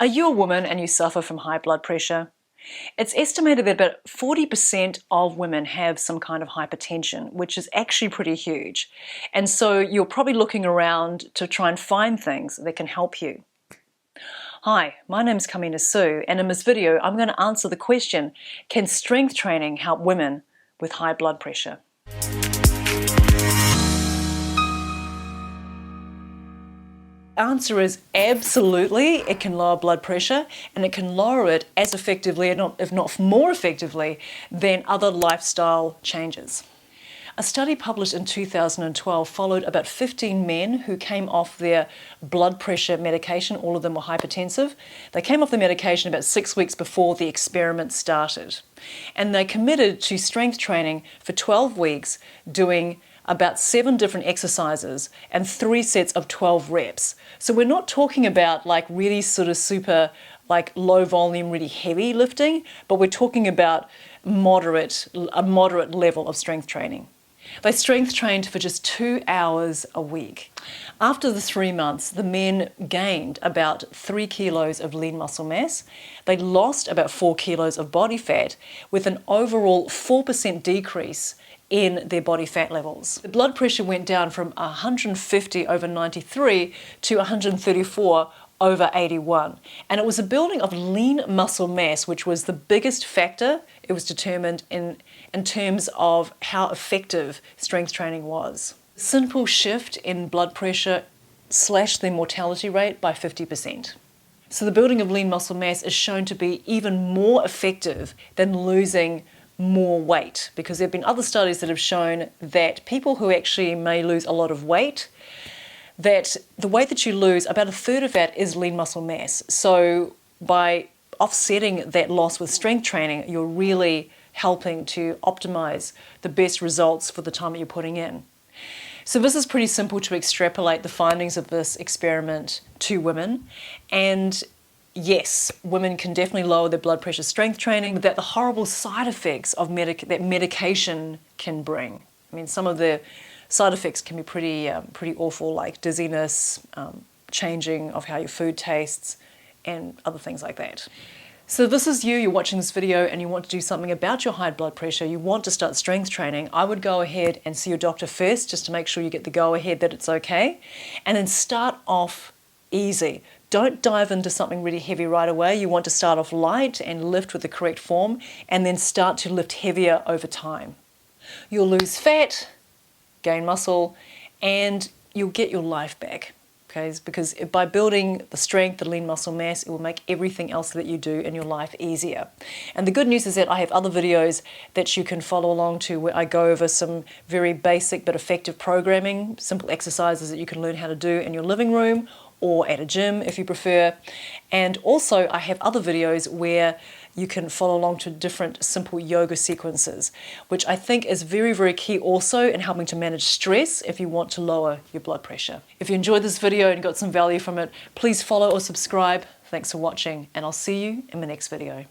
Are you a woman and you suffer from high blood pressure? It's estimated that about 40% of women have some kind of hypertension, which is actually pretty huge. And so you're probably looking around to try and find things that can help you. Hi, my name is Kamina Sue, and in this video I'm going to answer the question, can strength training help women with high blood pressure? Answer is absolutely. It can lower blood pressure, and it can lower it as effectively, if not more effectively, than other lifestyle changes. A study published in 2012 followed about 15 men who came off their blood pressure medication. All of them were hypertensive. They came off the medication about 6 weeks before the experiment started. And they committed to strength training for 12 weeks, doing about 7 different exercises and 3 sets of 12 reps. So we're not talking about like really sort of super like low volume, really heavy lifting, but we're talking about a moderate level of strength training. They strength trained for just 2 hours a week. After the 3 months, the men gained about 3 kilos of lean muscle mass. They lost about 4 kilos of body fat with an overall 4% decrease in their body fat levels. The blood pressure went down from 150 over 93 to 134 over 81. And it was a building of lean muscle mass, which was the biggest factor. It was determined in terms of how effective strength training was. Simple shift in blood pressure slashed their mortality rate by 50%. So the building of lean muscle mass is shown to be even more effective than losing more weight, because there have been other studies that have shown that people who actually may lose a lot of weight, that the weight that you lose, about a third of that is lean muscle mass. So by offsetting that loss with strength training, you're really helping to optimize the best results for the time that you're putting in. So this is pretty simple to extrapolate the findings of this experiment to women. And yes, women can definitely lower their blood pressure strength training, but that the horrible side effects of that medication can bring. I mean, some of the side effects can be pretty awful, like dizziness, changing of how your food tastes, and other things like that. So if this is you're watching this video and you want to do something about your high blood pressure, you want to start strength training, I would go ahead and see your doctor first, just to make sure you get the go-ahead that it's okay, and then start off easy. Don't dive into something really heavy right away. You want to start off light and lift with the correct form, and then start to lift heavier over time. You'll lose fat, gain muscle, and you'll get your life back. Okay, because by building the strength, the lean muscle mass, it will make everything else that you do in your life easier. And the good news is that I have other videos that you can follow along to, where I go over some very basic but effective programming, simple exercises that you can learn how to do in your living room or at a gym if you prefer. And also I have other videos where you can follow along to different simple yoga sequences, which I think is very, very key also in helping to manage stress if you want to lower your blood pressure. If you enjoyed this video and got some value from it, please follow or subscribe. Thanks for watching, and I'll see you in the next video.